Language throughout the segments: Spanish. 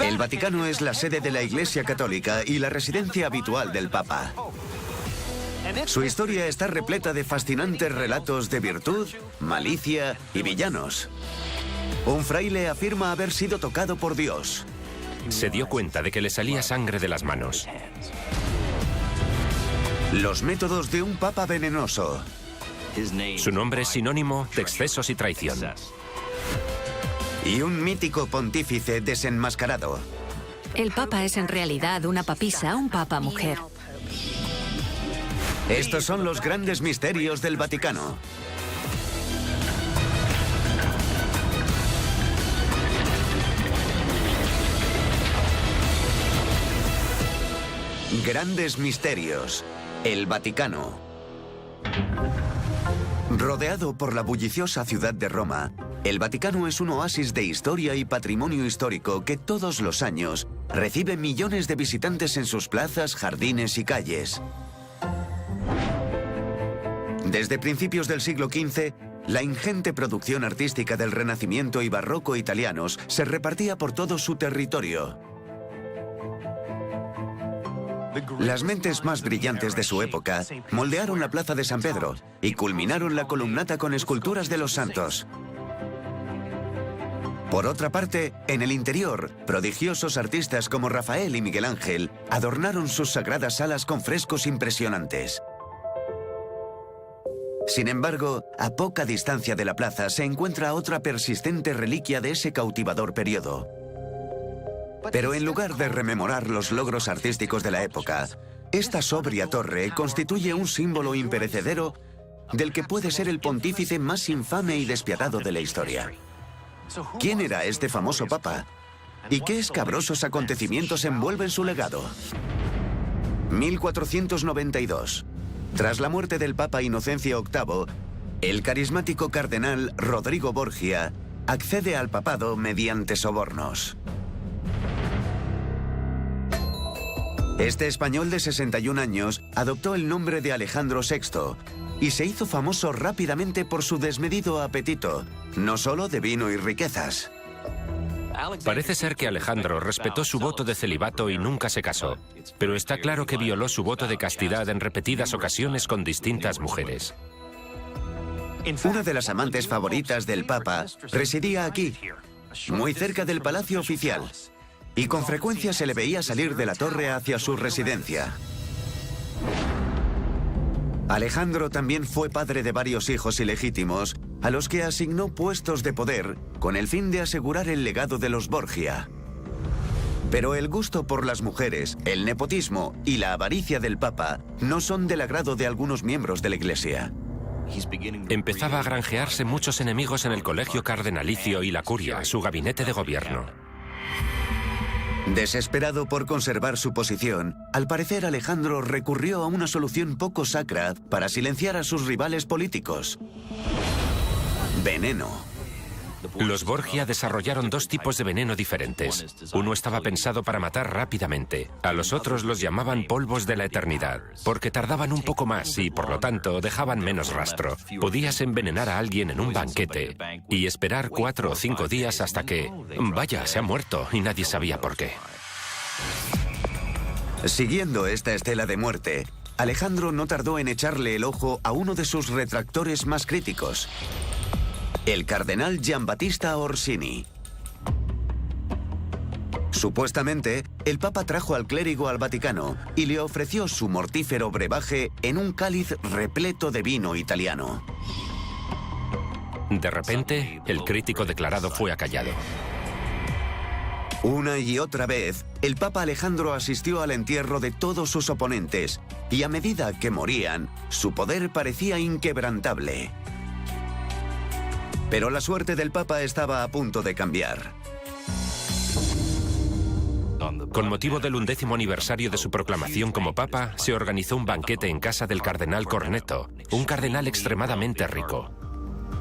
El Vaticano es la sede de la Iglesia Católica y la residencia habitual del Papa. Su historia está repleta de fascinantes relatos de virtud, malicia y villanos. Un fraile afirma haber sido tocado por Dios. Se dio cuenta de que le salía sangre de las manos. Los métodos de un papa venenoso. Su nombre es sinónimo de excesos y traición. Y un mítico pontífice desenmascarado. El papa es en realidad una papisa, un papa mujer. Estos son los grandes misterios del Vaticano. Grandes misterios. El Vaticano. Rodeado por la bulliciosa ciudad de Roma, el Vaticano es un oasis de historia y patrimonio histórico que todos los años recibe millones de visitantes en sus plazas, jardines y calles. Desde principios del siglo XV, la ingente producción artística del Renacimiento y Barroco italianos se repartía por todo su territorio. Las mentes más brillantes de su época moldearon la Plaza de San Pedro y culminaron la columnata con esculturas de los santos. Por otra parte, en el interior, prodigiosos artistas como Rafael y Miguel Ángel adornaron sus sagradas salas con frescos impresionantes. Sin embargo, a poca distancia de la plaza se encuentra otra persistente reliquia de ese cautivador periodo. Pero en lugar de rememorar los logros artísticos de la época, esta sobria torre constituye un símbolo imperecedero del que puede ser el pontífice más infame y despiadado de la historia. ¿Quién era este famoso papa? ¿Y qué escabrosos acontecimientos envuelven su legado? 1492. Tras la muerte del Papa Inocencio VIII, el carismático cardenal Rodrigo Borgia accede al papado mediante sobornos. Este español de 61 años adoptó el nombre de Alejandro VI y se hizo famoso rápidamente por su desmedido apetito, no solo de vino y riquezas. Parece ser que Alejandro respetó su voto de celibato y nunca se casó, pero está claro que violó su voto de castidad en repetidas ocasiones con distintas mujeres. Una de las amantes favoritas del Papa residía aquí, muy cerca del Palacio Oficial, y con frecuencia se le veía salir de la torre hacia su residencia. Alejandro también fue padre de varios hijos ilegítimos, a los que asignó puestos de poder con el fin de asegurar el legado de los Borgia. Pero el gusto por las mujeres, el nepotismo y la avaricia del Papa no son del agrado de algunos miembros de la Iglesia. Empezaba a granjearse muchos enemigos en el colegio cardenalicio y la curia, su gabinete de gobierno. Desesperado por conservar su posición, al parecer Alejandro recurrió a una solución poco sacra para silenciar a sus rivales políticos. Veneno. Los Borgia desarrollaron dos tipos de veneno diferentes. Uno estaba pensado para matar rápidamente. A los otros los llamaban polvos de la eternidad, porque tardaban un poco más y, por lo tanto, dejaban menos rastro. Podías envenenar a alguien en un banquete y esperar 4 o 5 días hasta que, vaya, se ha muerto y nadie sabía por qué. Siguiendo esta estela de muerte, Alejandro no tardó en echarle el ojo a uno de sus retractores más críticos, el cardenal Giambattista Orsini. Supuestamente, el Papa trajo al clérigo al Vaticano y le ofreció su mortífero brebaje en un cáliz repleto de vino italiano. De repente, el crítico declarado fue acallado. Una y otra vez, el Papa Alejandro asistió al entierro de todos sus oponentes y a medida que morían, su poder parecía inquebrantable. Pero la suerte del Papa estaba a punto de cambiar. Con motivo del 11º aniversario de su proclamación como Papa, se organizó un banquete en casa del cardenal Corneto, un cardenal extremadamente rico.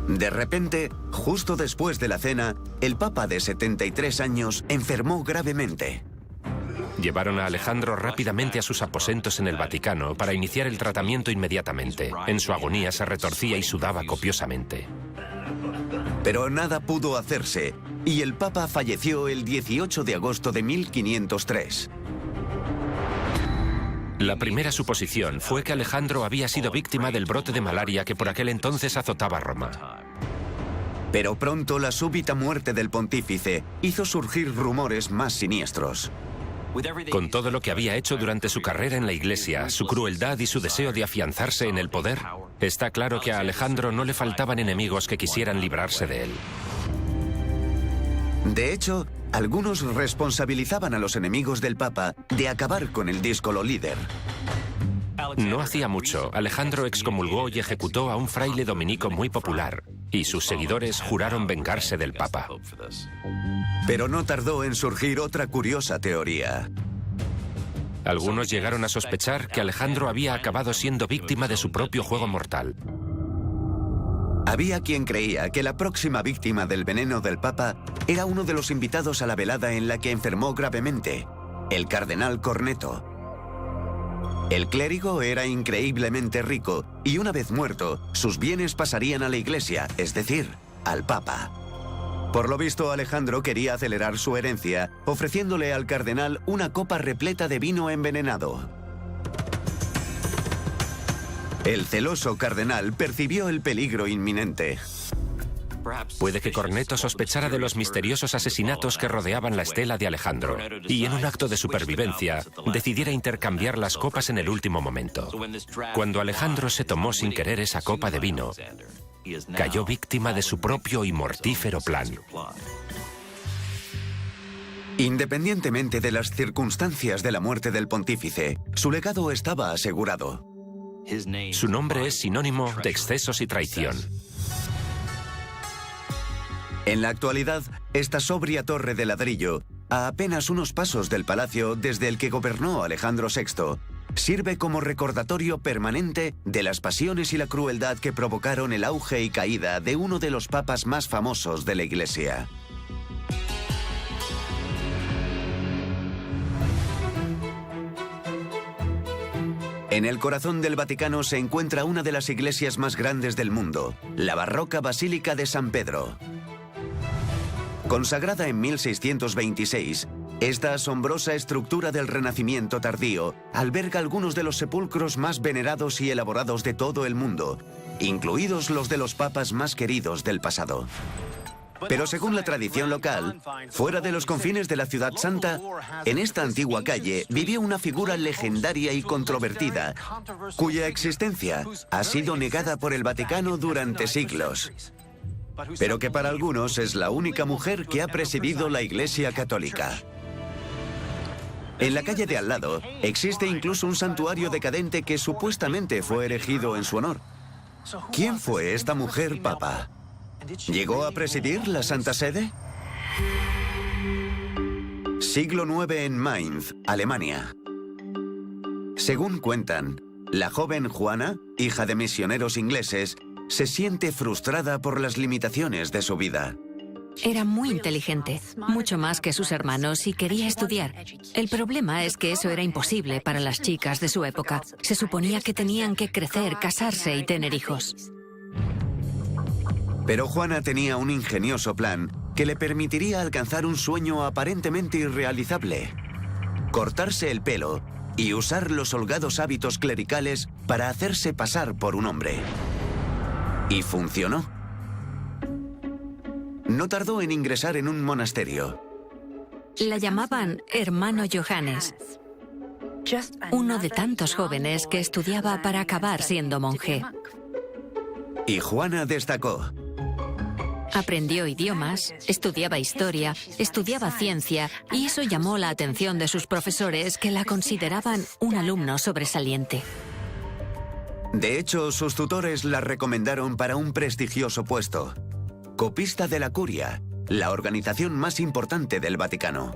De repente, justo después de la cena, el Papa de 73 años enfermó gravemente. Llevaron a Alejandro rápidamente a sus aposentos en el Vaticano para iniciar el tratamiento inmediatamente. En su agonía se retorcía y sudaba copiosamente. Pero nada pudo hacerse, y el Papa falleció el 18 de agosto de 1503. La primera suposición fue que Alejandro había sido víctima del brote de malaria que por aquel entonces azotaba Roma. Pero pronto la súbita muerte del pontífice hizo surgir rumores más siniestros. Con todo lo que había hecho durante su carrera en la Iglesia, su crueldad y su deseo de afianzarse en el poder, está claro que a Alejandro no le faltaban enemigos que quisieran librarse de él. De hecho, algunos responsabilizaban a los enemigos del Papa de acabar con el díscolo líder. No hacía mucho, Alejandro excomulgó y ejecutó a un fraile dominico muy popular, y sus seguidores juraron vengarse del Papa. Pero no tardó en surgir otra curiosa teoría. Algunos llegaron a sospechar que Alejandro había acabado siendo víctima de su propio juego mortal. Había quien creía que la próxima víctima del veneno del Papa era uno de los invitados a la velada en la que enfermó gravemente, el cardenal Corneto. El clérigo era increíblemente rico y una vez muerto, sus bienes pasarían a la Iglesia, es decir, al Papa. Por lo visto, Alejandro quería acelerar su herencia, ofreciéndole al cardenal una copa repleta de vino envenenado. El celoso cardenal percibió el peligro inminente. Puede que Corneto sospechara de los misteriosos asesinatos que rodeaban la estela de Alejandro, y en un acto de supervivencia, decidiera intercambiar las copas en el último momento. Cuando Alejandro se tomó sin querer esa copa de vino, cayó víctima de su propio y mortífero plan. Independientemente de las circunstancias de la muerte del pontífice, su legado estaba asegurado. Su nombre es sinónimo de excesos y traición. En la actualidad, esta sobria torre de ladrillo, a apenas unos pasos del palacio desde el que gobernó Alejandro VI, sirve como recordatorio permanente de las pasiones y la crueldad que provocaron el auge y caída de uno de los papas más famosos de la Iglesia. En el corazón del Vaticano se encuentra una de las iglesias más grandes del mundo, la barroca Basílica de San Pedro. Consagrada en 1626, esta asombrosa estructura del Renacimiento tardío alberga algunos de los sepulcros más venerados y elaborados de todo el mundo, incluidos los de los papas más queridos del pasado. Pero según la tradición local, fuera de los confines de la Ciudad Santa, en esta antigua calle vivía una figura legendaria y controvertida, cuya existencia ha sido negada por el Vaticano durante siglos, pero que para algunos es la única mujer que ha presidido la Iglesia Católica. En la calle de al lado existe incluso un santuario decadente que supuestamente fue erigido en su honor. ¿Quién fue esta mujer papa? ¿Llegó a presidir la Santa Sede? Siglo IX en Mainz, Alemania. Según cuentan, la joven Juana, hija de misioneros ingleses, se siente frustrada por las limitaciones de su vida. Era muy inteligente, mucho más que sus hermanos, y quería estudiar. El problema es que eso era imposible para las chicas de su época. Se suponía que tenían que crecer, casarse y tener hijos. Pero Juana tenía un ingenioso plan que le permitiría alcanzar un sueño aparentemente irrealizable: cortarse el pelo y usar los holgados hábitos clericales para hacerse pasar por un hombre. Y funcionó. No tardó en ingresar en un monasterio. La llamaban Hermano Johannes, uno de tantos jóvenes que estudiaba para acabar siendo monje. Y Juana destacó. Aprendió idiomas, estudiaba historia, estudiaba ciencia, y eso llamó la atención de sus profesores, que la consideraban un alumno sobresaliente. De hecho, sus tutores la recomendaron para un prestigioso puesto: copista de la Curia, la organización más importante del Vaticano.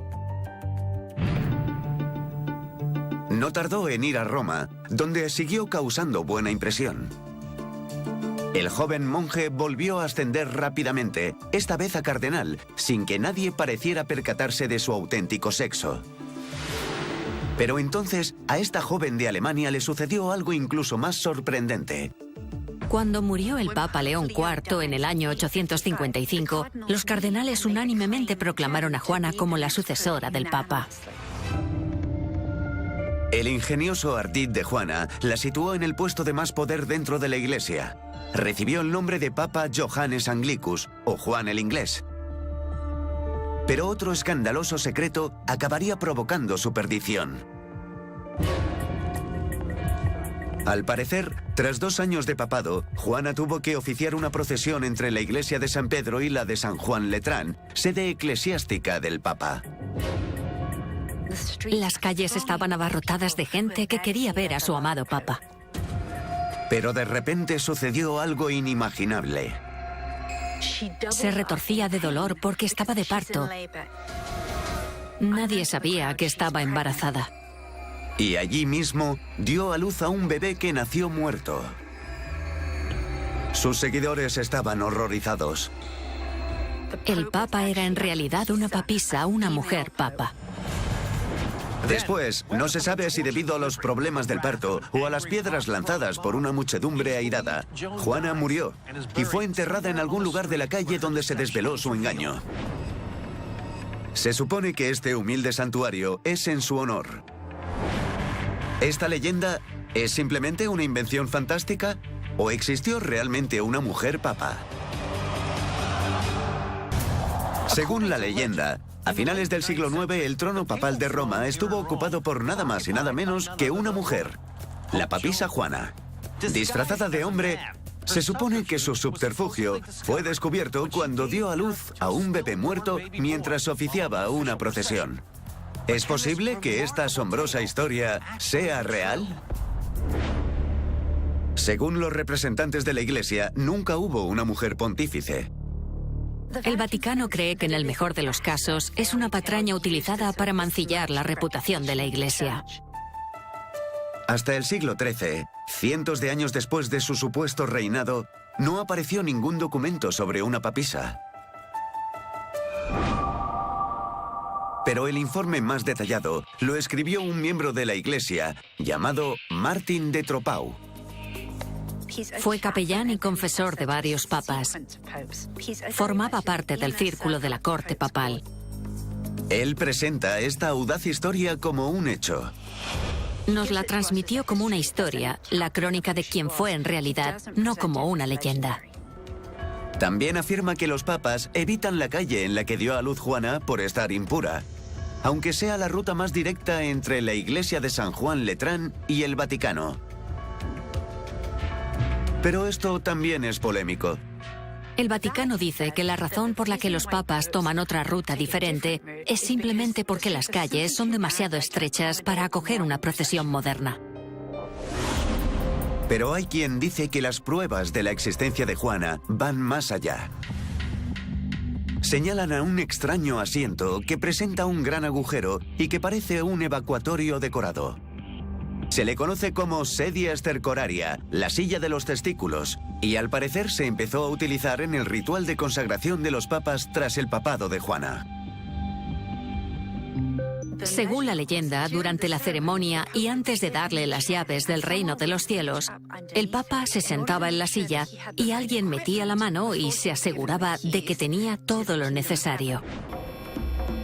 No tardó en ir a Roma, donde siguió causando buena impresión. El joven monje volvió a ascender rápidamente, esta vez a cardenal, sin que nadie pareciera percatarse de su auténtico sexo. Pero entonces, a esta joven de Alemania le sucedió algo incluso más sorprendente. Cuando murió el Papa León IV en el año 855, los cardenales unánimemente proclamaron a Juana como la sucesora del Papa. El ingenioso ardid de Juana la situó en el puesto de más poder dentro de la Iglesia. Recibió el nombre de Papa Johannes Anglicus, o Juan el Inglés. Pero otro escandaloso secreto acabaría provocando su perdición. Al parecer, tras 2 años de papado, Juana tuvo que oficiar una procesión entre la iglesia de San Pedro y la de San Juan Letrán, sede eclesiástica del Papa. Las calles estaban abarrotadas de gente que quería ver a su amado Papa. Pero de repente sucedió algo inimaginable. Se retorcía de dolor porque estaba de parto. Nadie sabía que estaba embarazada. Y allí mismo dio a luz a un bebé que nació muerto. Sus seguidores estaban horrorizados. El Papa era en realidad una papisa, una mujer papa. Después, no se sabe si debido a los problemas del parto o a las piedras lanzadas por una muchedumbre airada, Juana murió y fue enterrada en algún lugar de la calle donde se desveló su engaño. Se supone que este humilde santuario es en su honor. ¿Esta leyenda es simplemente una invención fantástica o existió realmente una mujer papa? Según la leyenda, a finales del siglo IX el trono papal de Roma estuvo ocupado por nada más y nada menos que una mujer, la papisa Juana. Disfrazada de hombre, se supone que su subterfugio fue descubierto cuando dio a luz a un bebé muerto mientras oficiaba una procesión. ¿Es posible que esta asombrosa historia sea real? Según los representantes de la Iglesia, nunca hubo una mujer pontífice. El Vaticano cree que en el mejor de los casos es una patraña utilizada para mancillar la reputación de la Iglesia. Hasta el siglo XIII, cientos de años después de su supuesto reinado, no apareció ningún documento sobre una papisa. Pero el informe más detallado lo escribió un miembro de la Iglesia llamado Martín de Tropau. Fue capellán y confesor de varios papas. Formaba parte del círculo de la corte papal. Él presenta esta audaz historia como un hecho. Nos la transmitió como una historia, la crónica de quien fue en realidad, no como una leyenda. También afirma que los papas evitan la calle en la que dio a luz Juana por estar impura, aunque sea la ruta más directa entre la iglesia de San Juan Letrán y el Vaticano. Pero esto también es polémico. El Vaticano dice que la razón por la que los papas toman otra ruta diferente es simplemente porque las calles son demasiado estrechas para acoger una procesión moderna. Pero hay quien dice que las pruebas de la existencia de Juana van más allá. Señalan a un extraño asiento que presenta un gran agujero y que parece un evacuatorio decorado. Se le conoce como sedia stercoraria, la silla de los testículos, y al parecer se empezó a utilizar en el ritual de consagración de los papas tras el papado de Juana. Según la leyenda, durante la ceremonia y antes de darle las llaves del reino de los cielos, el Papa se sentaba en la silla y alguien metía la mano y se aseguraba de que tenía todo lo necesario.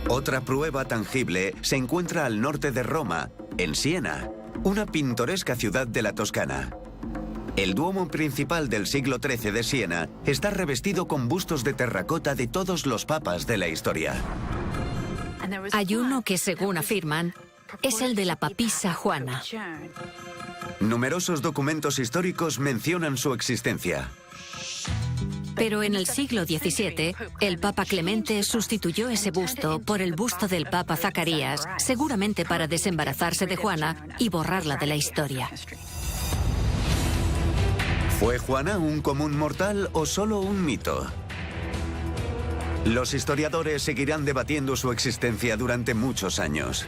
Otra prueba tangible se encuentra al norte de Roma, en Siena, una pintoresca ciudad de la Toscana. El Duomo principal del siglo XIII de Siena está revestido con bustos de terracota de todos los papas de la historia. Hay uno que, según afirman, es el de la papisa Juana. Numerosos documentos históricos mencionan su existencia. Pero en el siglo XVII, el Papa Clemente sustituyó ese busto por el busto del Papa Zacarías, seguramente para desembarazarse de Juana y borrarla de la historia. ¿Fue Juana un común mortal o solo un mito? Los historiadores seguirán debatiendo su existencia durante muchos años.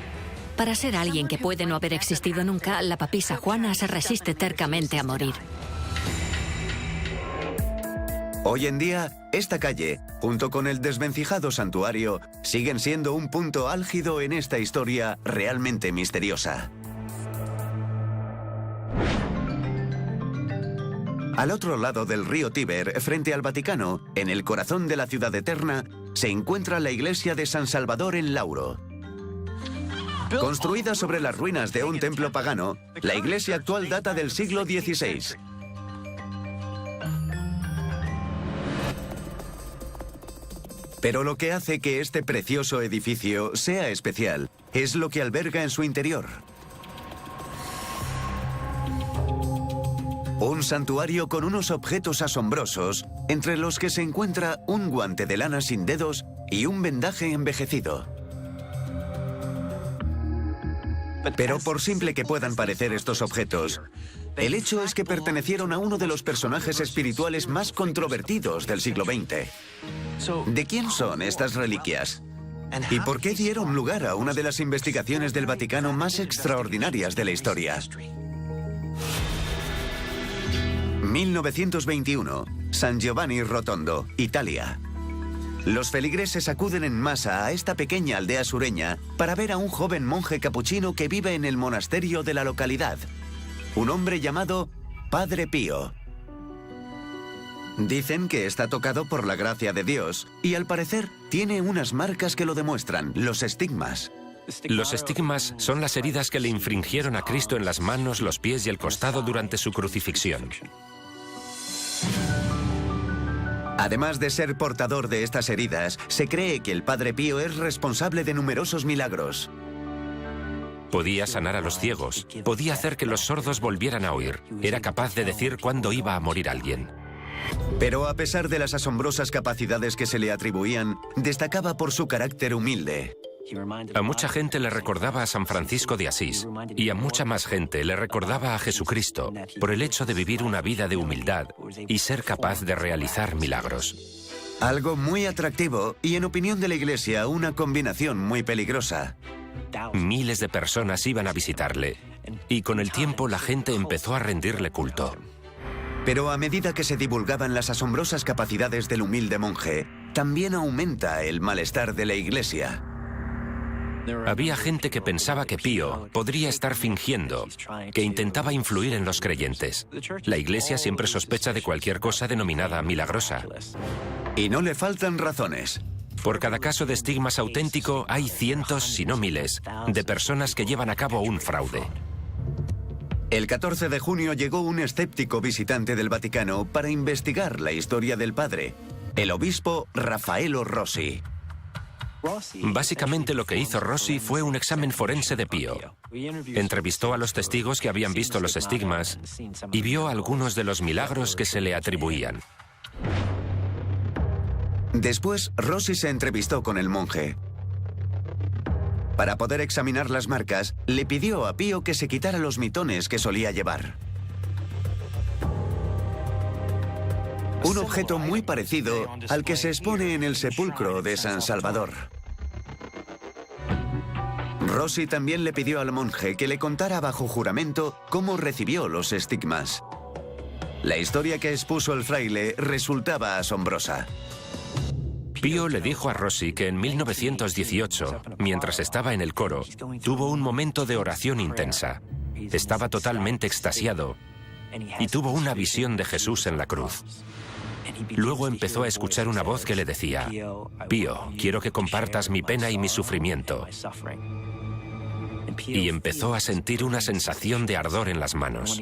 Para ser alguien que puede no haber existido nunca, la papisa Juana se resiste tercamente a morir. Hoy en día, esta calle, junto con el desvencijado santuario, siguen siendo un punto álgido en esta historia realmente misteriosa. Al otro lado del río Tíber, frente al Vaticano, en el corazón de la ciudad eterna, se encuentra la iglesia de San Salvador en Lauro. Construida sobre las ruinas de un templo pagano, la iglesia actual data del siglo XVI. Pero lo que hace que este precioso edificio sea especial es lo que alberga en su interior. Un santuario con unos objetos asombrosos, entre los que se encuentra un guante de lana sin dedos y un vendaje envejecido. Pero por simple que puedan parecer estos objetos, el hecho es que pertenecieron a uno de los personajes espirituales más controvertidos del siglo XX. ¿De quién son estas reliquias? ¿Y por qué dieron lugar a una de las investigaciones del Vaticano más extraordinarias de la historia? 1921, San Giovanni Rotondo, Italia. Los feligreses acuden en masa a esta pequeña aldea sureña para ver a un joven monje capuchino que vive en el monasterio de la localidad. Un hombre llamado Padre Pío. Dicen que está tocado por la gracia de Dios y al parecer tiene unas marcas que lo demuestran, los estigmas. Los estigmas son las heridas que le infringieron a Cristo en las manos, los pies y el costado durante su crucifixión. Además de ser portador de estas heridas, se cree que el Padre Pío es responsable de numerosos milagros. Podía sanar a los ciegos, podía hacer que los sordos volvieran a oír, era capaz de decir cuándo iba a morir alguien. Pero a pesar de las asombrosas capacidades que se le atribuían, destacaba por su carácter humilde. A mucha gente le recordaba a San Francisco de Asís y a mucha más gente le recordaba a Jesucristo por el hecho de vivir una vida de humildad y ser capaz de realizar milagros. Algo muy atractivo y, en opinión de la Iglesia, una combinación muy peligrosa. Miles de personas iban a visitarle y con el tiempo la gente empezó a rendirle culto. Pero a medida que se divulgaban las asombrosas capacidades del humilde monje, también aumenta el malestar de la Iglesia. Había gente que pensaba que Pío podría estar fingiendo, que intentaba influir en los creyentes. La Iglesia siempre sospecha de cualquier cosa denominada milagrosa. Y no le faltan razones. Por cada caso de estigmas auténtico hay cientos, si no miles, de personas que llevan a cabo un fraude. El 14 de junio llegó un escéptico visitante del Vaticano para investigar la historia del padre, el obispo Raffaello Rossi. Básicamente lo que hizo Rossi fue un examen forense de Pío. Entrevistó a los testigos que habían visto los estigmas y vio algunos de los milagros que se le atribuían. Después, Rossi se entrevistó con el monje. Para poder examinar las marcas, le pidió a Pío que se quitara los mitones que solía llevar. Un objeto muy parecido al que se expone en el sepulcro de San Salvador. Rossi también le pidió al monje que le contara bajo juramento cómo recibió los estigmas. La historia que expuso el fraile resultaba asombrosa. Pío le dijo a Rossi que en 1918, mientras estaba en el coro, tuvo un momento de oración intensa. Estaba totalmente extasiado y tuvo una visión de Jesús en la cruz. Luego empezó a escuchar una voz que le decía: Pío, quiero que compartas mi pena y mi sufrimiento. Y empezó a sentir una sensación de ardor en las manos.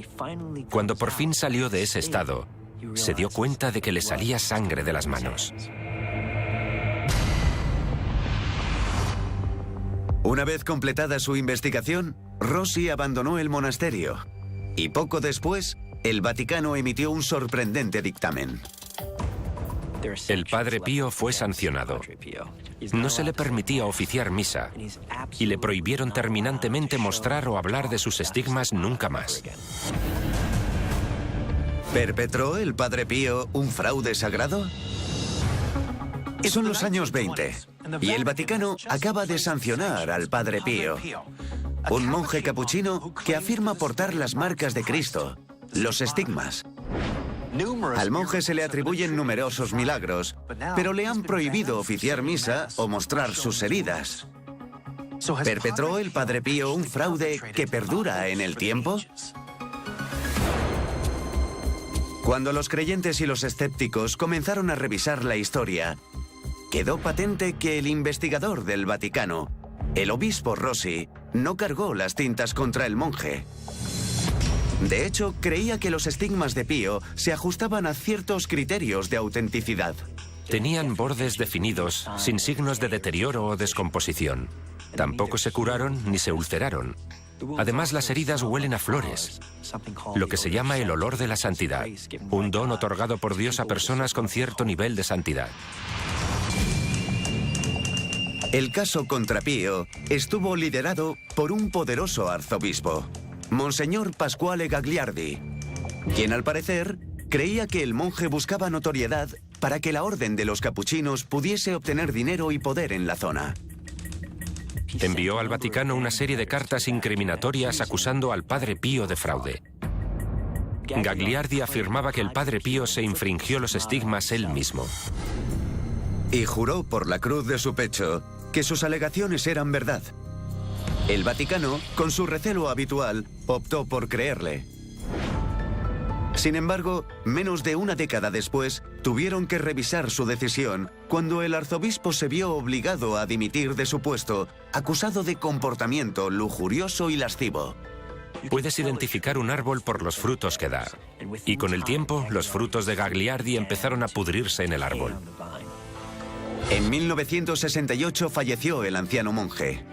Cuando por fin salió de ese estado, se dio cuenta de que le salía sangre de las manos. Una vez completada su investigación, Rossi abandonó el monasterio. Y poco después, el Vaticano emitió un sorprendente dictamen. El Padre Pío fue sancionado. No se le permitía oficiar misa y le prohibieron terminantemente mostrar o hablar de sus estigmas nunca más. ¿Perpetró el Padre Pío un fraude sagrado? Son los años 20 y el Vaticano acaba de sancionar al Padre Pío, un monje capuchino que afirma portar las marcas de Cristo, los estigmas. Al monje se le atribuyen numerosos milagros, pero le han prohibido oficiar misa o mostrar sus heridas. ¿Perpetró el Padre Pío un fraude que perdura en el tiempo? Cuando los creyentes y los escépticos comenzaron a revisar la historia, quedó patente que el investigador del Vaticano, el obispo Rossi, no cargó las tintas contra el monje. De hecho, creía que los estigmas de Pío se ajustaban a ciertos criterios de autenticidad. Tenían bordes definidos, sin signos de deterioro o descomposición. Tampoco se curaron ni se ulceraron. Además, las heridas huelen a flores, lo que se llama el olor de la santidad, un don otorgado por Dios a personas con cierto nivel de santidad. El caso contra Pío estuvo liderado por un poderoso arzobispo, Monseñor Pasquale Gagliardi, quien al parecer creía que el monje buscaba notoriedad para que la orden de los capuchinos pudiese obtener dinero y poder en la zona. Envió al Vaticano una serie de cartas incriminatorias acusando al Padre Pío de fraude. Gagliardi afirmaba que el Padre Pío se infringió los estigmas él mismo. Y juró por la cruz de su pecho que sus alegaciones eran verdad. El Vaticano, con su recelo habitual, optó por creerle. Sin embargo, menos de una década después, tuvieron que revisar su decisión cuando el arzobispo se vio obligado a dimitir de su puesto, acusado de comportamiento lujurioso y lascivo. Puedes identificar un árbol por los frutos que da. Y con el tiempo, los frutos de Gagliardi empezaron a pudrirse en el árbol. En 1968 falleció el anciano monje.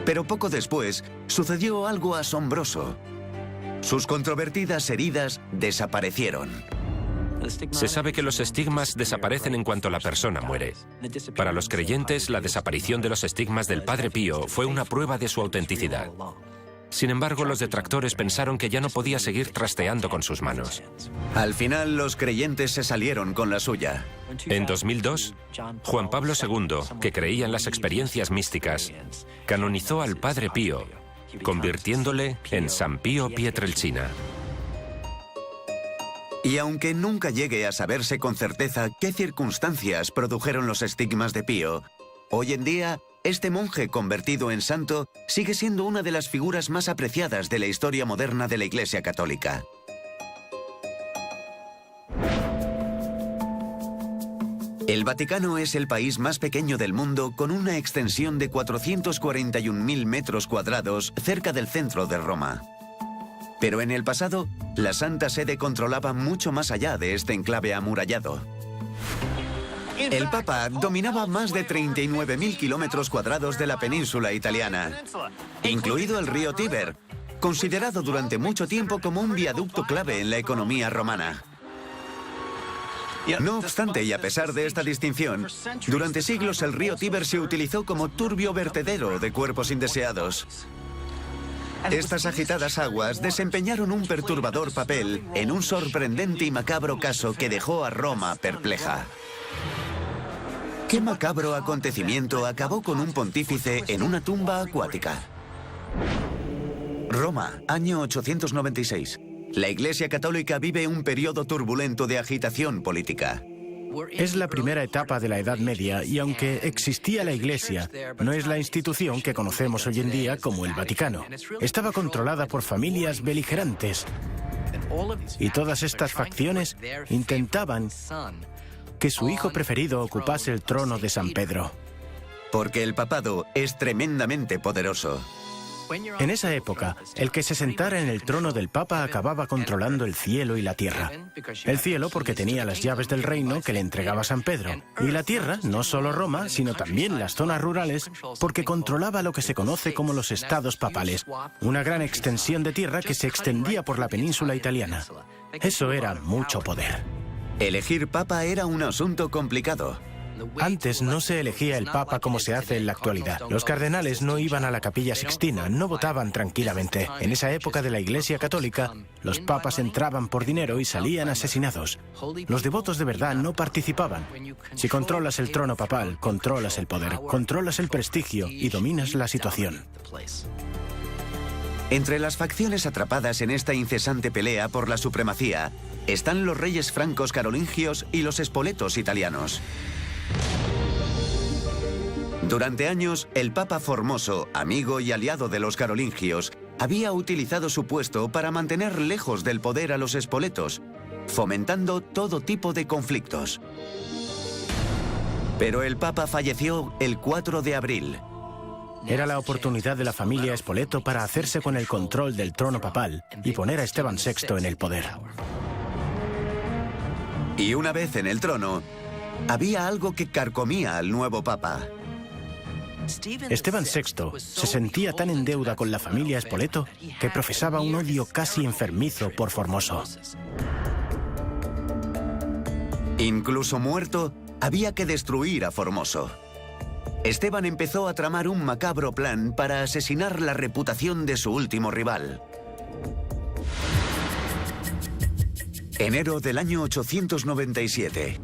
Pero poco después, sucedió algo asombroso. Sus controvertidas heridas desaparecieron. Se sabe que los estigmas desaparecen en cuanto la persona muere. Para los creyentes, la desaparición de los estigmas del Padre Pío fue una prueba de su autenticidad. Sin embargo, los detractores pensaron que ya no podía seguir trasteando con sus manos. Al final, los creyentes se salieron con la suya. En 2002, Juan Pablo II, que creía en las experiencias místicas, canonizó al Padre Pío, convirtiéndole en San Pío Pietrelcina. Y aunque nunca llegue a saberse con certeza qué circunstancias produjeron los estigmas de Pío, hoy en día, este monje convertido en santo sigue siendo una de las figuras más apreciadas de la historia moderna de la Iglesia Católica. El Vaticano es el país más pequeño del mundo con una extensión de 441.000 metros cuadrados cerca del centro de Roma. Pero en el pasado, la Santa Sede controlaba mucho más allá de este enclave amurallado. El Papa dominaba más de 39.000 kilómetros cuadrados de la península italiana, incluido el río Tíber, considerado durante mucho tiempo como un viaducto clave en la economía romana. No obstante, y a pesar de esta distinción, durante siglos el río Tíber se utilizó como turbio vertedero de cuerpos indeseados. Estas agitadas aguas desempeñaron un perturbador papel en un sorprendente y macabro caso que dejó a Roma perpleja. ¿Qué macabro acontecimiento acabó con un pontífice en una tumba acuática? Roma, año 896. La Iglesia Católica vive un periodo turbulento de agitación política. Es la primera etapa de la Edad Media y aunque existía la Iglesia, no es la institución que conocemos hoy en día como el Vaticano. Estaba controlada por familias beligerantes y todas estas facciones intentaban que su hijo preferido ocupase el trono de San Pedro. Porque el papado es tremendamente poderoso. En esa época, el que se sentara en el trono del Papa acababa controlando el cielo y la tierra. El cielo porque tenía las llaves del reino que le entregaba San Pedro. Y la tierra, no solo Roma, sino también las zonas rurales, porque controlaba lo que se conoce como los estados papales, una gran extensión de tierra que se extendía por la península italiana. Eso era mucho poder. Elegir papa era un asunto complicado. Antes no se elegía el Papa como se hace en la actualidad. Los cardenales no iban a la Capilla Sixtina, no votaban tranquilamente. En esa época de la Iglesia Católica, los papas entraban por dinero y salían asesinados. Los devotos de verdad no participaban. Si controlas el trono papal, controlas el poder, controlas el prestigio y dominas la situación. Entre las facciones atrapadas en esta incesante pelea por la supremacía están los reyes francos carolingios y los espoletos italianos. Durante años, el Papa Formoso, amigo y aliado de los carolingios, había utilizado su puesto para mantener lejos del poder a los espoletos, fomentando todo tipo de conflictos. Pero el Papa falleció el 4 de abril. Era la oportunidad de la familia Spoleto para hacerse con el control del trono papal y poner a Esteban VI en el poder. Y una vez en el trono, había algo que carcomía al nuevo Papa. Esteban VI se sentía tan en deuda con la familia Spoleto que profesaba un odio casi enfermizo por Formoso. Incluso muerto, había que destruir a Formoso. Esteban empezó a tramar un macabro plan para asesinar la reputación de su último rival. Enero del año 897.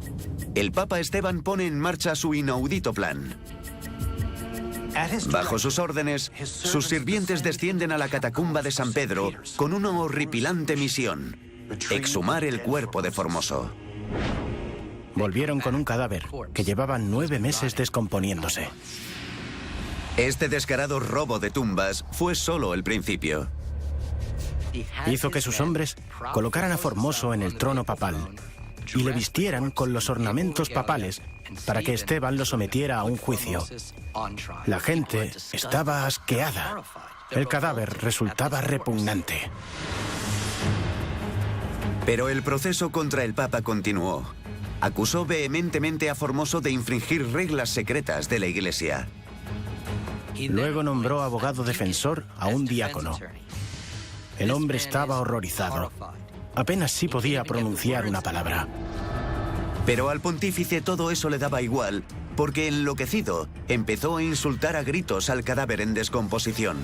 El Papa Esteban pone en marcha su inaudito plan. Bajo sus órdenes, sus sirvientes descienden a la catacumba de San Pedro con una horripilante misión: exhumar el cuerpo de Formoso. Volvieron con un cadáver que llevaba 9 meses descomponiéndose. Este descarado robo de tumbas fue solo el principio. Hizo que sus hombres colocaran a Formoso en el trono papal y le vistieran con los ornamentos papales para que Esteban lo sometiera a un juicio. La gente estaba asqueada. El cadáver resultaba repugnante. Pero el proceso contra el Papa continuó. Acusó vehementemente a Formoso de infringir reglas secretas de la Iglesia. Luego nombró abogado defensor a un diácono. El hombre estaba horrorizado. Apenas sí podía pronunciar una palabra. Pero al pontífice todo eso le daba igual, porque enloquecido empezó a insultar a gritos al cadáver en descomposición.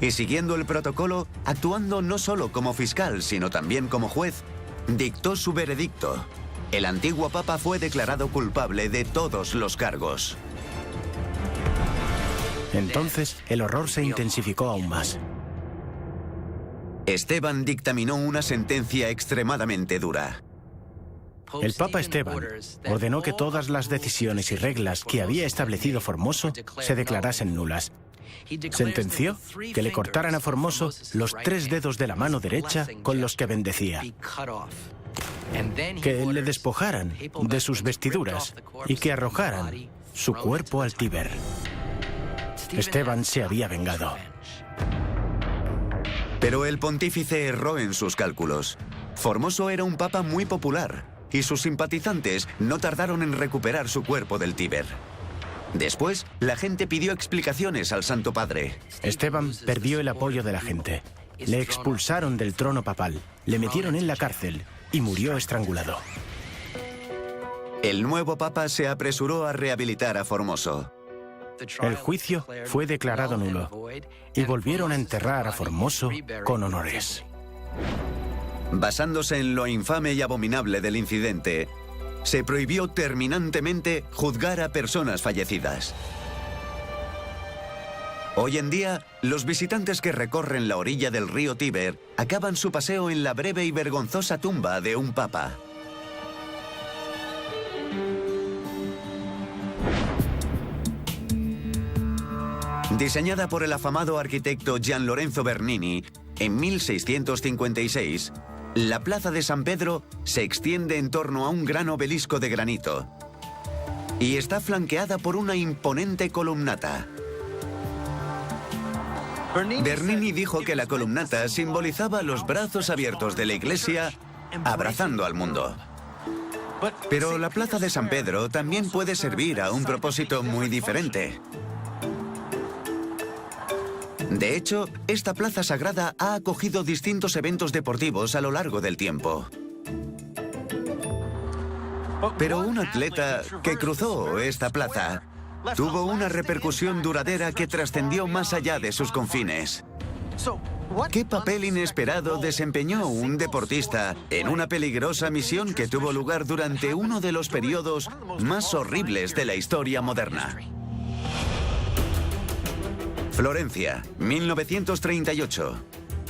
Y siguiendo el protocolo, actuando no solo como fiscal, sino también como juez, dictó su veredicto. El antiguo Papa fue declarado culpable de todos los cargos. Entonces, el horror se intensificó aún más. Esteban dictaminó una sentencia extremadamente dura. El Papa Esteban ordenó que todas las decisiones y reglas que había establecido Formoso se declarasen nulas. Sentenció que le cortaran a Formoso los 3 dedos de la mano derecha con los que bendecía, que le despojaran de sus vestiduras y que arrojaran su cuerpo al Tíber. Esteban se había vengado. Pero el pontífice erró en sus cálculos. Formoso era un papa muy popular y sus simpatizantes no tardaron en recuperar su cuerpo del Tíber. Después, la gente pidió explicaciones al Santo Padre. Esteban perdió el apoyo de la gente. Le expulsaron del trono papal, le metieron en la cárcel y murió estrangulado. El nuevo papa se apresuró a rehabilitar a Formoso. El juicio fue declarado nulo y volvieron a enterrar a Formoso con honores. Basándose en lo infame y abominable del incidente, se prohibió terminantemente juzgar a personas fallecidas. Hoy en día, los visitantes que recorren la orilla del río Tíber acaban su paseo en la breve y vergonzosa tumba de un papa. Diseñada por el afamado arquitecto Gian Lorenzo Bernini en 1656, la plaza de San Pedro se extiende en torno a un gran obelisco de granito y está flanqueada por una imponente columnata. Bernini dijo que la columnata simbolizaba los brazos abiertos de la Iglesia abrazando al mundo. Pero la plaza de San Pedro también puede servir a un propósito muy diferente. De hecho, esta plaza sagrada ha acogido distintos eventos deportivos a lo largo del tiempo. Pero un atleta que cruzó esta plaza tuvo una repercusión duradera que trascendió más allá de sus confines. ¿Qué papel inesperado desempeñó un deportista en una peligrosa misión que tuvo lugar durante uno de los periodos más horribles de la historia moderna? Florencia, 1938.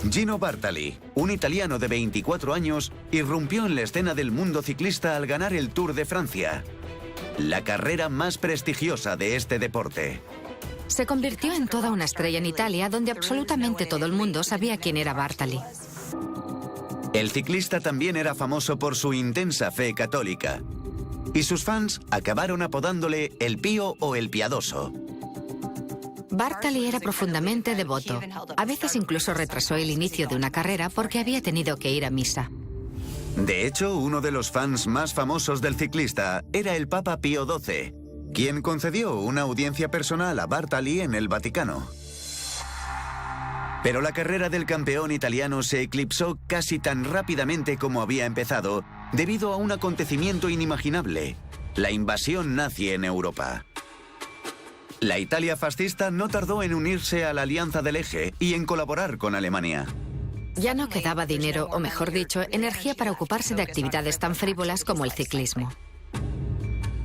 Gino Bartali, un italiano de 24 años, irrumpió en la escena del mundo ciclista al ganar el Tour de Francia, la carrera más prestigiosa de este deporte. Se convirtió en toda una estrella en Italia, donde absolutamente todo el mundo sabía quién era Bartali. El ciclista también era famoso por su intensa fe católica, y sus fans acabaron apodándole el Pío o el Piadoso. Bartali era profundamente devoto. A veces incluso retrasó el inicio de una carrera porque había tenido que ir a misa. De hecho, uno de los fans más famosos del ciclista era el Papa Pío XII, quien concedió una audiencia personal a Bartali en el Vaticano. Pero la carrera del campeón italiano se eclipsó casi tan rápidamente como había empezado, debido a un acontecimiento inimaginable: la invasión nazi en Europa. La Italia fascista no tardó en unirse a la Alianza del Eje y en colaborar con Alemania. Ya no quedaba dinero, o mejor dicho, energía para ocuparse de actividades tan frívolas como el ciclismo.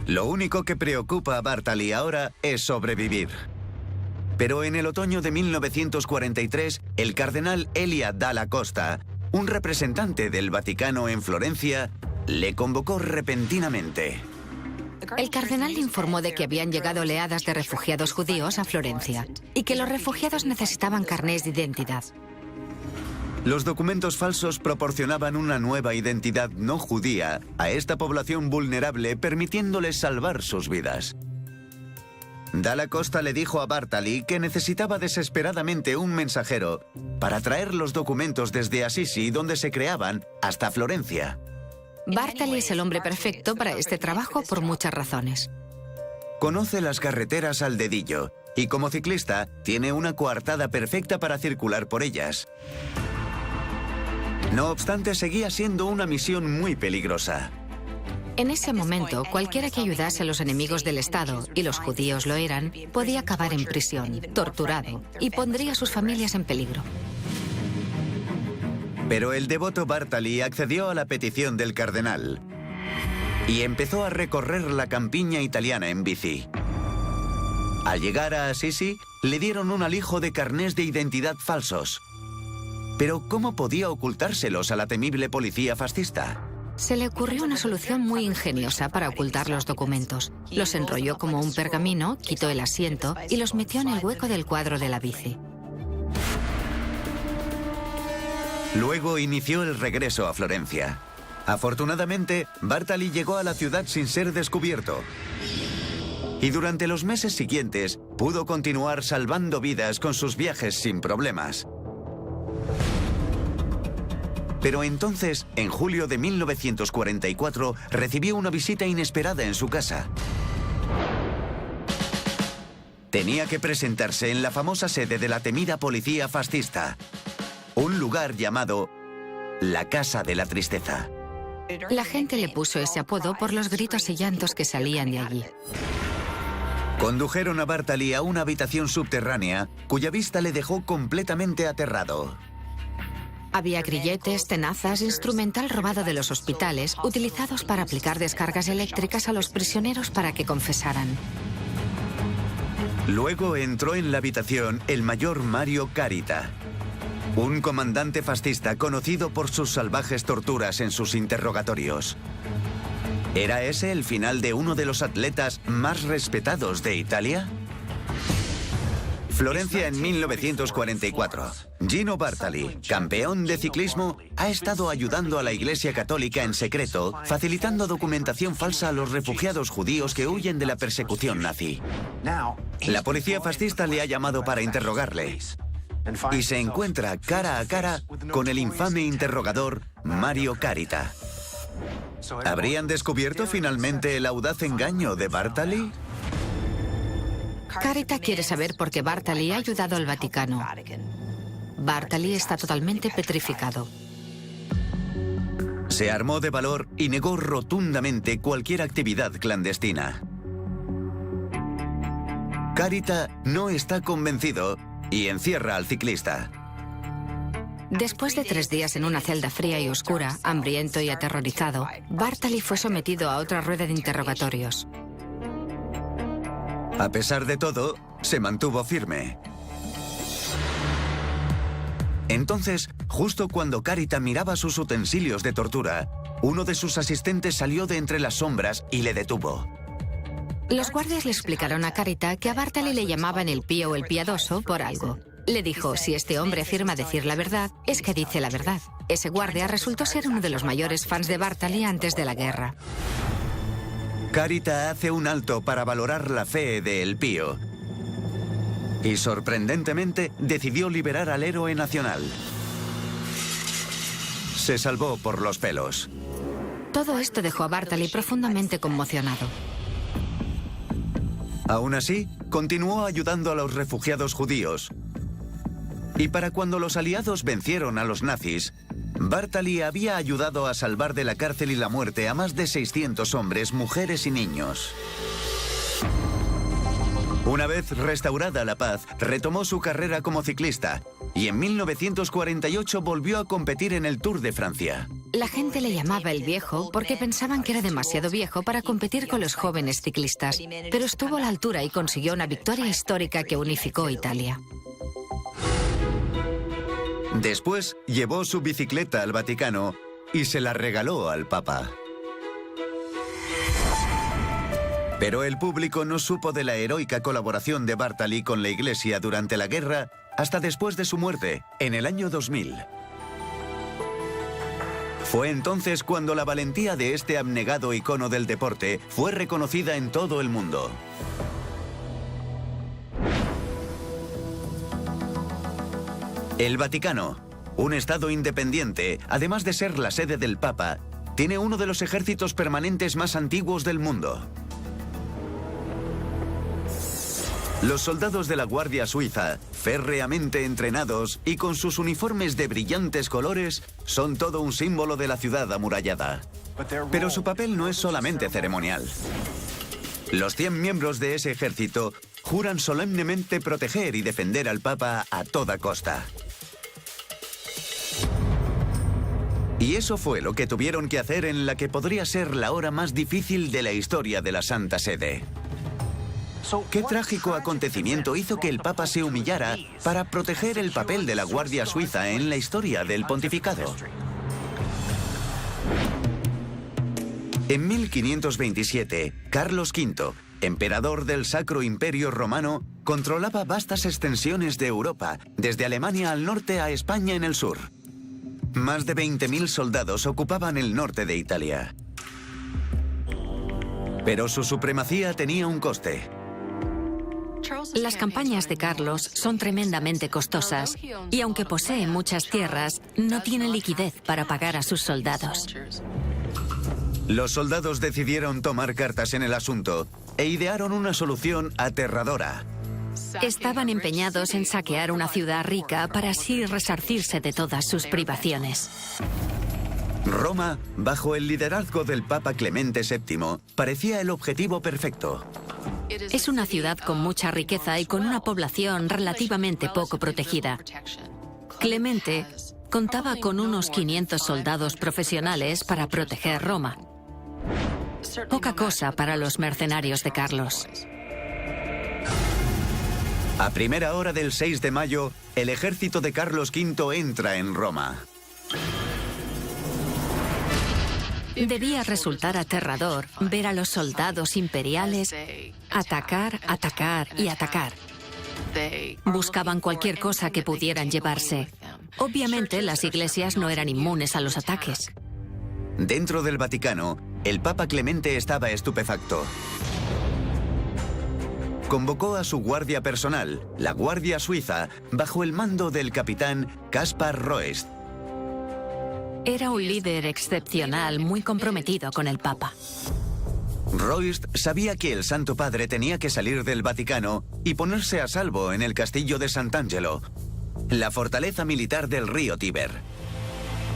Lo único que preocupa a Bartali ahora es sobrevivir. Pero en el otoño de 1943, el cardenal Elia Dalla Costa, un representante del Vaticano en Florencia, le convocó repentinamente. El cardenal le informó de que habían llegado oleadas de refugiados judíos a Florencia y que los refugiados necesitaban carnés de identidad. Los documentos falsos proporcionaban una nueva identidad no judía a esta población vulnerable, permitiéndoles salvar sus vidas. Dalla Costa le dijo a Bartali que necesitaba desesperadamente un mensajero para traer los documentos desde Assisi, donde se creaban, hasta Florencia. Bartali es el hombre perfecto para este trabajo por muchas razones. Conoce las carreteras al dedillo y, como ciclista, tiene una coartada perfecta para circular por ellas. No obstante, seguía siendo una misión muy peligrosa. En ese momento, cualquiera que ayudase a los enemigos del Estado, y los judíos lo eran, podía acabar en prisión, torturado, y pondría a sus familias en peligro. Pero el devoto Bartali accedió a la petición del cardenal y empezó a recorrer la campiña italiana en bici. Al llegar a Assisi, le dieron un alijo de carnés de identidad falsos. Pero ¿cómo podía ocultárselos a la temible policía fascista? Se le ocurrió una solución muy ingeniosa para ocultar los documentos. Los enrolló como un pergamino, quitó el asiento y los metió en el hueco del cuadro de la bici. Luego inició el regreso a Florencia. Afortunadamente, Bartali llegó a la ciudad sin ser descubierto. Y durante los meses siguientes, pudo continuar salvando vidas con sus viajes sin problemas. Pero entonces, en julio de 1944, recibió una visita inesperada en su casa. Tenía que presentarse en la famosa sede de la temida policía fascista, un lugar llamado la Casa de la Tristeza. La gente le puso ese apodo por los gritos y llantos que salían de allí. Condujeron a Bartali a una habitación subterránea, cuya vista le dejó completamente aterrado. Había grilletes, tenazas, instrumental robado de los hospitales, utilizados para aplicar descargas eléctricas a los prisioneros para que confesaran. Luego entró en la habitación el mayor Mario Carita, un comandante fascista conocido por sus salvajes torturas en sus interrogatorios. ¿Era ese el final de uno de los atletas más respetados de Italia? Florencia en 1944. Gino Bartali, campeón de ciclismo, ha estado ayudando a la Iglesia Católica en secreto, facilitando documentación falsa a los refugiados judíos que huyen de la persecución nazi. La policía fascista le ha llamado para interrogarle y se encuentra cara a cara con el infame interrogador Mario Carita. ¿Habrían descubierto finalmente el audaz engaño de Bartali? Carita quiere saber por qué Bartali ha ayudado al Vaticano. Bartali está totalmente petrificado. Se armó de valor y negó rotundamente cualquier actividad clandestina. Carita no está convencido y encierra al ciclista. Después de 3 días en una celda fría y oscura, hambriento y aterrorizado, Bartali fue sometido a otra rueda de interrogatorios. A pesar de todo, se mantuvo firme. Entonces, justo cuando Carita miraba sus utensilios de tortura, uno de sus asistentes salió de entre las sombras y le detuvo. Los guardias le explicaron a Carita que a Bartali le llamaban el Pío o el Piadoso por algo. Le dijo, si este hombre afirma decir la verdad, es que dice la verdad. Ese guardia resultó ser uno de los mayores fans de Bartali antes de la guerra. Carita hace un alto para valorar la fe de El Pío. Y sorprendentemente decidió liberar al héroe nacional. Se salvó por los pelos. Todo esto dejó a Bartali profundamente conmocionado. Aún así, continuó ayudando a los refugiados judíos. Y para cuando los aliados vencieron a los nazis, Bartali había ayudado a salvar de la cárcel y la muerte a más de 600 hombres, mujeres y niños. Una vez restaurada la paz, retomó su carrera como ciclista y en 1948 volvió a competir en el Tour de Francia. La gente le llamaba el viejo porque pensaban que era demasiado viejo para competir con los jóvenes ciclistas, pero estuvo a la altura y consiguió una victoria histórica que unificó Italia. Después llevó su bicicleta al Vaticano y se la regaló al Papa. Pero el público no supo de la heroica colaboración de Bartali con la Iglesia durante la guerra hasta después de su muerte, en el año 2000. Fue entonces cuando la valentía de este abnegado icono del deporte fue reconocida en todo el mundo. El Vaticano, un estado independiente, además de ser la sede del Papa, tiene uno de los ejércitos permanentes más antiguos del mundo. Los soldados de la Guardia Suiza, férreamente entrenados y con sus uniformes de brillantes colores, son todo un símbolo de la ciudad amurallada. Pero su papel no es solamente ceremonial. Los 100 miembros de ese ejército juran solemnemente proteger y defender al Papa a toda costa. Y eso fue lo que tuvieron que hacer en la que podría ser la hora más difícil de la historia de la Santa Sede. ¿Qué trágico acontecimiento hizo que el Papa se humillara para proteger el papel de la Guardia Suiza en la historia del pontificado? En 1527, Carlos V, emperador del Sacro Imperio Romano, controlaba vastas extensiones de Europa, desde Alemania al norte a España en el sur. Más de 20.000 soldados ocupaban el norte de Italia. Pero su supremacía tenía un coste. Las campañas de Carlos son tremendamente costosas y aunque posee muchas tierras, no tiene liquidez para pagar a sus soldados. Los soldados decidieron tomar cartas en el asunto e idearon una solución aterradora. Estaban empeñados en saquear una ciudad rica para así resarcirse de todas sus privaciones. Roma, bajo el liderazgo del Papa Clemente VII, parecía el objetivo perfecto. Es una ciudad con mucha riqueza y con una población relativamente poco protegida. Clemente contaba con unos 500 soldados profesionales para proteger Roma. Poca cosa para los mercenarios de Carlos. A primera hora del 6 de mayo, el ejército de Carlos V entra en Roma. Debía resultar aterrador ver a los soldados imperiales atacar, atacar y atacar. Buscaban cualquier cosa que pudieran llevarse. Obviamente, las iglesias no eran inmunes a los ataques. Dentro del Vaticano, el Papa Clemente estaba estupefacto. Convocó a su guardia personal, la Guardia Suiza, bajo el mando del capitán Kaspar Roest. Era un líder excepcional, muy comprometido con el Papa. Roest sabía que el Santo Padre tenía que salir del Vaticano y ponerse a salvo en el castillo de Sant'Angelo, la fortaleza militar del río Tíber.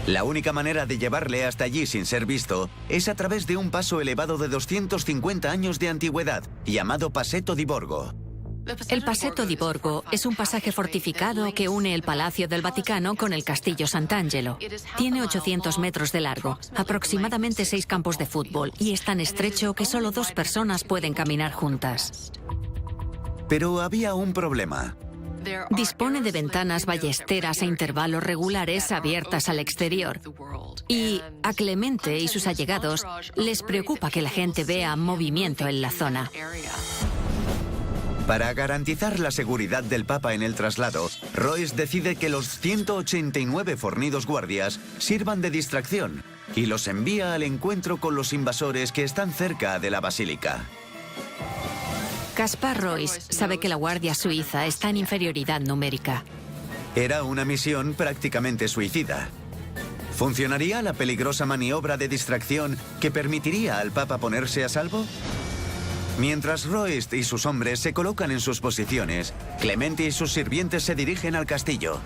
La única manera de llevarle hasta allí sin ser visto es a través de un paso elevado de 250 años de antigüedad, llamado Passetto di Borgo. El Passetto di Borgo es un pasaje fortificado que une el Palacio del Vaticano con el Castillo Sant'Angelo. Tiene 800 metros de largo, aproximadamente 6 campos de fútbol, y es tan estrecho que solo 2 personas pueden caminar juntas. Pero había un problema. Dispone de ventanas ballesteras a intervalos regulares abiertas al exterior. Y a Clemente y sus allegados les preocupa que la gente vea movimiento en la zona. Para garantizar la seguridad del Papa en el traslado, Royce decide que los 189 fornidos guardias sirvan de distracción y los envía al encuentro con los invasores que están cerca de la basílica. Caspar Royce sabe que la Guardia Suiza está en inferioridad numérica. Era una misión prácticamente suicida. ¿Funcionaría la peligrosa maniobra de distracción que permitiría al Papa ponerse a salvo? Mientras Royce y sus hombres se colocan en sus posiciones, Clemente y sus sirvientes se dirigen al castillo.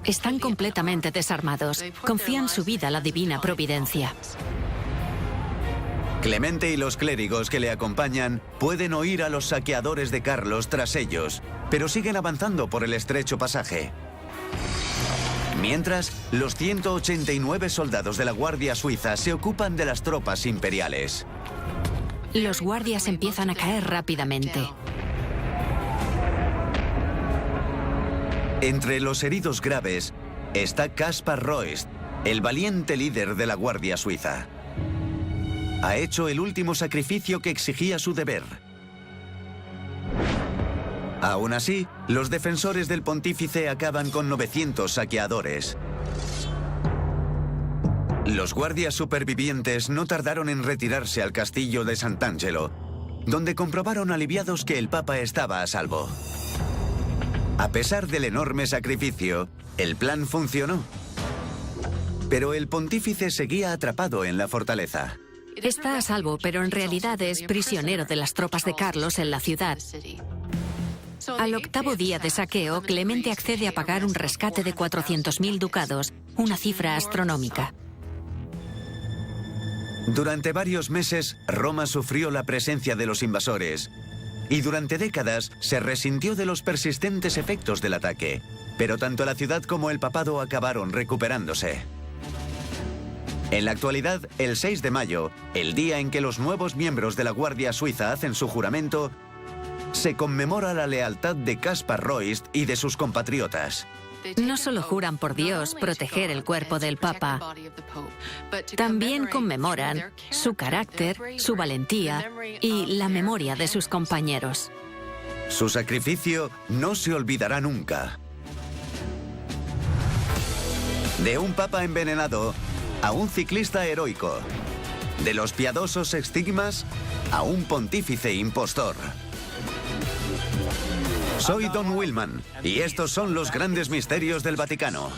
Están completamente desarmados. Confían su vida a la divina providencia. Clemente y los clérigos que le acompañan pueden oír a los saqueadores de Carlos tras ellos, pero siguen avanzando por el estrecho pasaje. Mientras, los 189 soldados de la Guardia Suiza se ocupan de las tropas imperiales. Los guardias empiezan a caer rápidamente. Entre los heridos graves está Caspar Royce, el valiente líder de la Guardia Suiza. Ha hecho el último sacrificio que exigía su deber. Aún así, los defensores del pontífice acaban con 900 saqueadores. Los guardias supervivientes no tardaron en retirarse al castillo de Sant'Angelo, donde comprobaron aliviados que el Papa estaba a salvo. A pesar del enorme sacrificio, el plan funcionó. Pero el pontífice seguía atrapado en la fortaleza. Está a salvo, pero en realidad es prisionero de las tropas de Carlos en la ciudad. Al 8º día de saqueo, Clemente accede a pagar un rescate de 400.000 ducados, una cifra astronómica. Durante varios meses, Roma sufrió la presencia de los invasores y durante décadas se resintió de los persistentes efectos del ataque, pero tanto la ciudad como el papado acabaron recuperándose. En la actualidad, el 6 de mayo, el día en que los nuevos miembros de la Guardia Suiza hacen su juramento, se conmemora la lealtad de Caspar Royce y de sus compatriotas. No solo juran por Dios proteger el cuerpo del Papa, también conmemoran su carácter, su valentía y la memoria de sus compañeros. Su sacrificio no se olvidará nunca. De un Papa envenenado a un ciclista heroico. De los piadosos estigmas a un pontífice impostor. Soy Don Willman y estos son los grandes misterios del Vaticano.